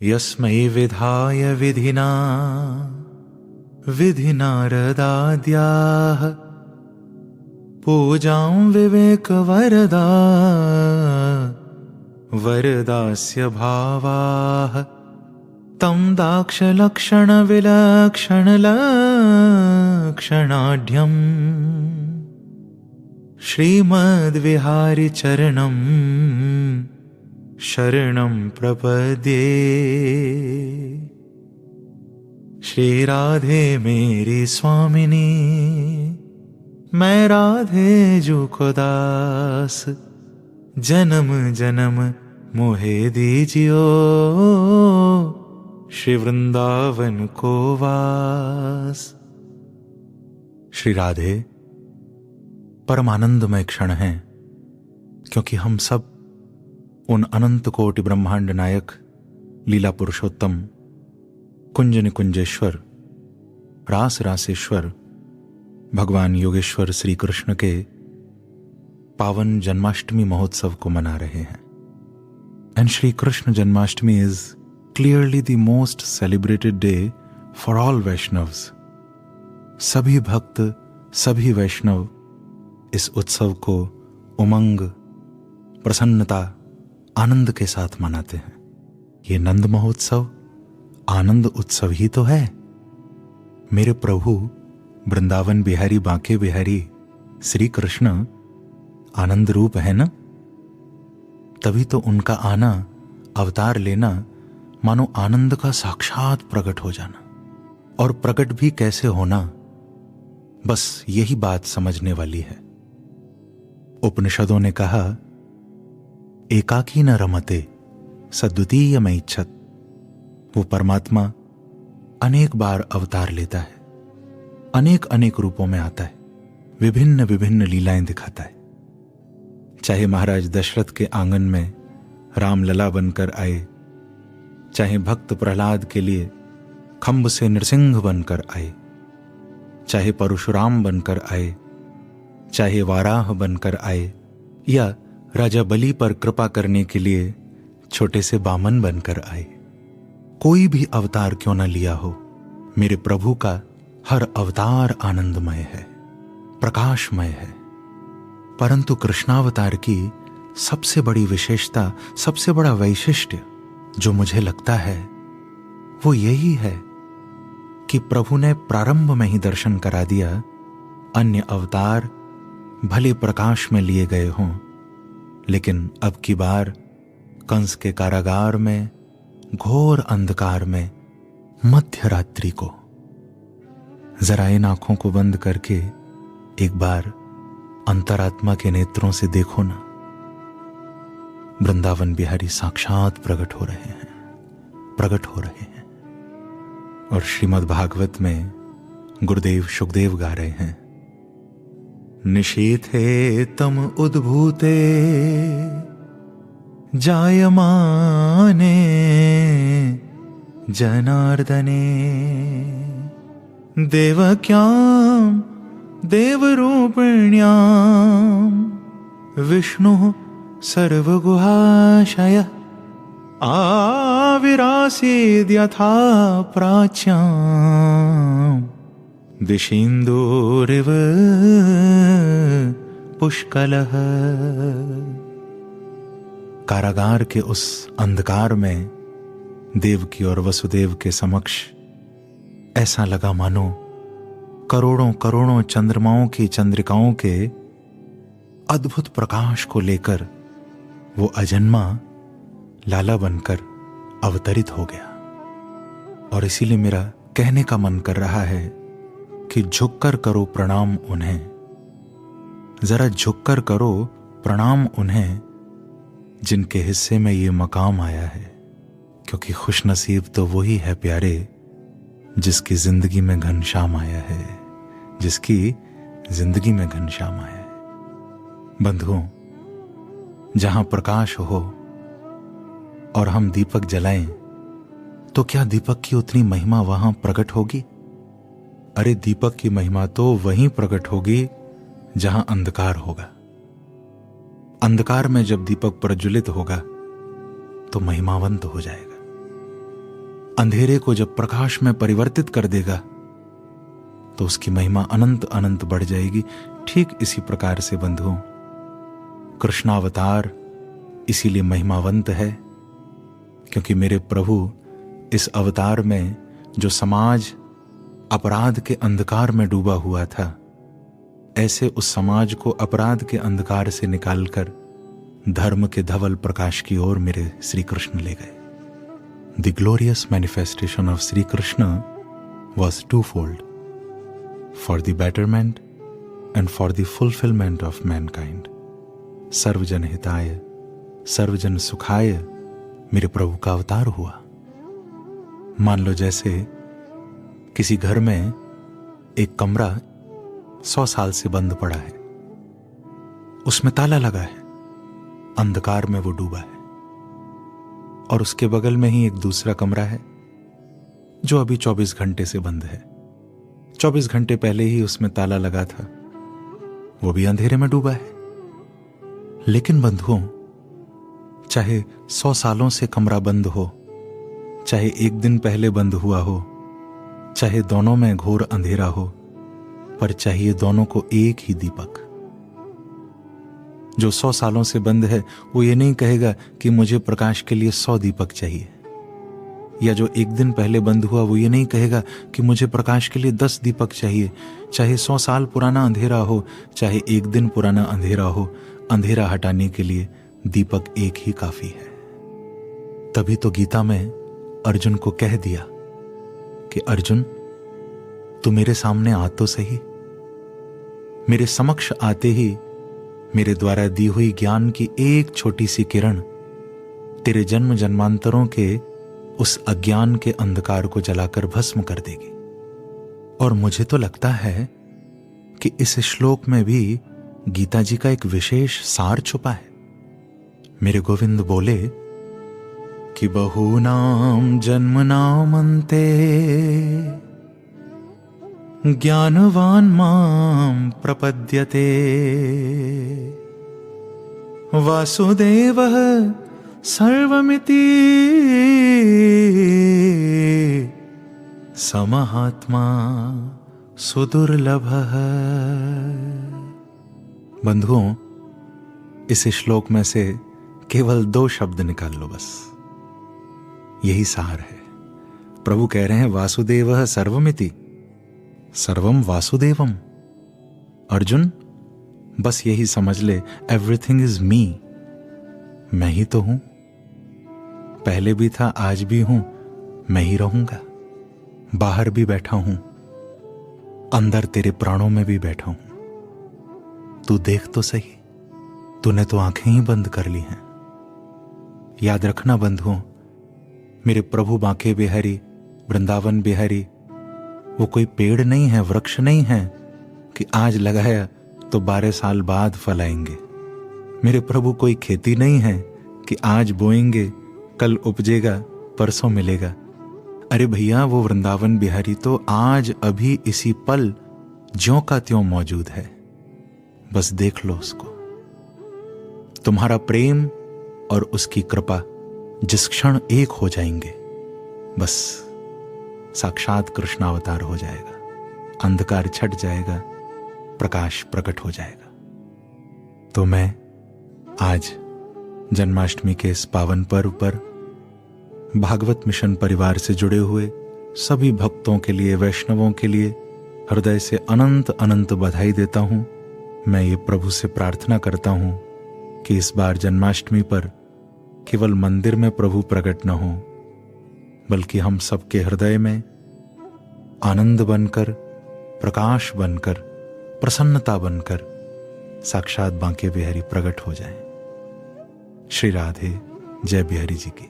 यस्मै विधाय विधिना विधिनारदाद्याः पूजां विवेकवरदा वरदास्य भावाः तं दाक्षलक्षणविलक्षणलक्षणाढ्यम् श्रीमद्विहारिचरणं शरणं प्रपद्ये। श्री राधे मेरी स्वामिनी, मैं राधे जू को दास, जन्म जन्म मोहे दीजियो श्री वृंदावन को वास। श्री राधे परमानंदमय क्षण हैं, क्योंकि हम सब उन अनंत कोटि ब्रह्मांड नायक लीला पुरुषोत्तम कुंज निकुंजेश्वर रास रासेश्वर भगवान योगेश्वर श्री कृष्ण के पावन जन्माष्टमी महोत्सव को मना रहे हैं। And Shri Krishna Janmashtami is clearly the most celebrated day for all Vaishnavs. सभी भक्त, सभी वैष्णव इस उत्सव को उमंग, प्रसन्नता, आनंद के साथ मनाते हैं। ये नंद महोत्सव आनंद उत्सव ही तो है। मेरे प्रभु वृंदावन बिहारी बांके बिहारी श्री कृष्ण आनंद रूप है ना, तभी तो उनका आना, अवतार लेना मानो आनंद का साक्षात प्रकट हो जाना। और प्रकट भी कैसे होना, बस यही बात समझने वाली है। उपनिषदों ने कहा, एकाकी न रमते सद्वितीय में इच्छत। वो परमात्मा अनेक बार अवतार लेता है, अनेक अनेक रूपों में आता है, विभिन्न विभिन्न लीलाएं दिखाता है। चाहे महाराज दशरथ के आंगन में रामलला बनकर आए, चाहे भक्त प्रहलाद के लिए खंभ से नृसिंह बनकर आए, चाहे परशुराम बनकर आए, चाहे वाराह बनकर आए, या राजा बलि पर कृपा करने के लिए छोटे से बामन बनकर आए। कोई भी अवतार क्यों न लिया हो, मेरे प्रभु का हर अवतार आनंदमय है, प्रकाशमय है। परंतु कृष्णावतार की सबसे बड़ी विशेषता, सबसे बड़ा वैशिष्ट्य जो मुझे लगता है वो यही है कि प्रभु ने प्रारंभ में ही दर्शन करा दिया। अन्य अवतार भले प्रकाश में लिए गए हों, लेकिन अब की बार कंस के कारागार में, घोर अंधकार में, मध्य रात्रि को जरा इन आंखों को बंद करके एक बार अंतरात्मा के नेत्रों से देखो ना, वृंदावन बिहारी साक्षात प्रकट हो रहे हैं, प्रकट हो रहे हैं। और श्रीमद् भागवत में गुरुदेव शुकदेव गा रहे हैं, निशीथे तम उद्भूते जायमाने जनार्दने देवक्यां देवरूपिण्यां विष्णुः सर्वगुहाशय आविरासीद्यथा प्राच्यां दिशीन्दोरिव पुष्कलः। कारागार के उस अंधकार में देवकी और वसुदेव के समक्ष ऐसा लगा मानो करोड़ों करोड़ों चंद्रमाओं की चंद्रिकाओं के अद्भुत प्रकाश को लेकर वो अजन्मा लाला बनकर अवतरित हो गया। और इसीलिए मेरा कहने का मन कर रहा है कि झुककर करो प्रणाम उन्हें, जरा झुककर करो प्रणाम उन्हें जिनके हिस्से में ये मकाम आया है। क्योंकि खुशनसीब तो वही है प्यारे जिसकी जिंदगी में घनश्याम आया है, जिसकी जिंदगी में घनश्याम आया है। बंधुओं, जहां प्रकाश हो और हम दीपक जलाएं तो क्या दीपक की उतनी महिमा वहां प्रकट होगी? अरे दीपक की महिमा तो वहीं प्रकट होगी जहां अंधकार होगा। अंधकार में जब दीपक प्रज्वलित होगा तो महिमावंत हो जाएगा। अंधेरे को जब प्रकाश में परिवर्तित कर देगा तो उसकी महिमा अनंत अनंत बढ़ जाएगी। ठीक इसी प्रकार से बंधुओं, कृष्णावतार इसीलिए महिमावंत है क्योंकि मेरे प्रभु इस अवतार में जो समाज अपराध के अंधकार में डूबा हुआ था, ऐसे उस समाज को अपराध के अंधकार से निकालकर धर्म के धवल प्रकाश की ओर मेरे श्री कृष्ण ले गए। The glorious manifestation of Sri Krishna was twofold, for the betterment and for the fulfillment of mankind. सर्वजन हिताय सर्वजन सुखाय मेरे प्रभु का अवतार हुआ। मान लो जैसे किसी घर में एक कमरा 100 साल से बंद पड़ा है, उसमें ताला लगा है, अंधकार में वो डूबा है, और उसके बगल में ही एक दूसरा कमरा है जो अभी 24 घंटे से बंद है। 24 घंटे पहले ही उसमें ताला लगा था, वो भी अंधेरे में डूबा है। लेकिन बंधुओं, चाहे 100 सालों से कमरा बंद हो, चाहे एक दिन पहले बंद हुआ हो, चाहे दोनों में घोर अंधेरा हो, पर चाहिए दोनों को एक ही दीपक। जो 100 सालों से बंद है वो ये नहीं कहेगा कि मुझे प्रकाश के लिए 100 दीपक चाहिए, या जो एक दिन पहले बंद हुआ वो ये नहीं कहेगा कि मुझे प्रकाश के लिए 10 दीपक चाहिए। चाहे 100 साल पुराना अंधेरा हो, चाहे एक दिन पुराना अंधेरा हो, अंधेरा हटाने के लिए दीपक एक ही काफी है। तभी तो गीता में अर्जुन को कह दिया कि अर्जुन, तू मेरे सामने आ तो सही। मेरे समक्ष आते ही मेरे द्वारा दी हुई ज्ञान की एक छोटी सी किरण तेरे जन्म जन्मांतरों के उस अज्ञान के अंधकार को जलाकर भस्म कर देगी। और मुझे तो लगता है कि इस श्लोक में भी गीता जी का एक विशेष सार छुपा है। मेरे गोविंद बोले कि बहूनाम जन्मनामन्ते ज्ञानवान मां प्रपद्यते वासुदेवः सर्वमिति समहात्मा सुदुर्लभः। बंधुओं, इस श्लोक में से केवल 2 शब्द निकाल लो, बस यही सार है। प्रभु कह रहे हैं वासुदेवः सर्वमिति, सर्वम वासुदेवम। अर्जुन, बस यही समझ ले, एवरीथिंग इज मी, मैं ही तो हूं, पहले भी था, आज भी हूं, मैं ही रहूंगा। बाहर भी बैठा हूं, अंदर तेरे प्राणों में भी बैठा हूं। तू देख तो सही, तूने तो आंखें ही बंद कर ली हैं। याद रखना बंधुओं, मेरे प्रभु बांके बिहारी, वृंदावन बिहारी वो कोई पेड़ नहीं है, वृक्ष नहीं है कि आज लगाया तो 12 साल बाद फल आएंगे। मेरे प्रभु कोई खेती नहीं है कि आज बोएंगे कल उपजेगा परसों मिलेगा। अरे भैया, वो वृंदावन बिहारी तो आज अभी इसी पल ज्यों का त्यों मौजूद है, बस देख लो उसको। तुम्हारा प्रेम और उसकी कृपा जिस क्षण एक हो जाएंगे, बस साक्षात कृष्णावतार हो जाएगा, अंधकार छट जाएगा, प्रकाश प्रकट हो जाएगा। तो मैं आज जन्माष्टमी के इस पावन पर्व पर भागवत मिशन परिवार से जुड़े हुए सभी भक्तों के लिए, वैष्णवों के लिए हृदय से अनंत अनंत बधाई देता हूं। मैं ये प्रभु से प्रार्थना करता हूं कि इस बार जन्माष्टमी पर केवल मंदिर में प्रभु प्रकट न हो, बल्कि हम सबके हृदय में आनंद बनकर, प्रकाश बनकर, प्रसन्नता बनकर साक्षात बांके बिहारी प्रकट हो जाएं। श्री राधे, जय बिहारी जी की।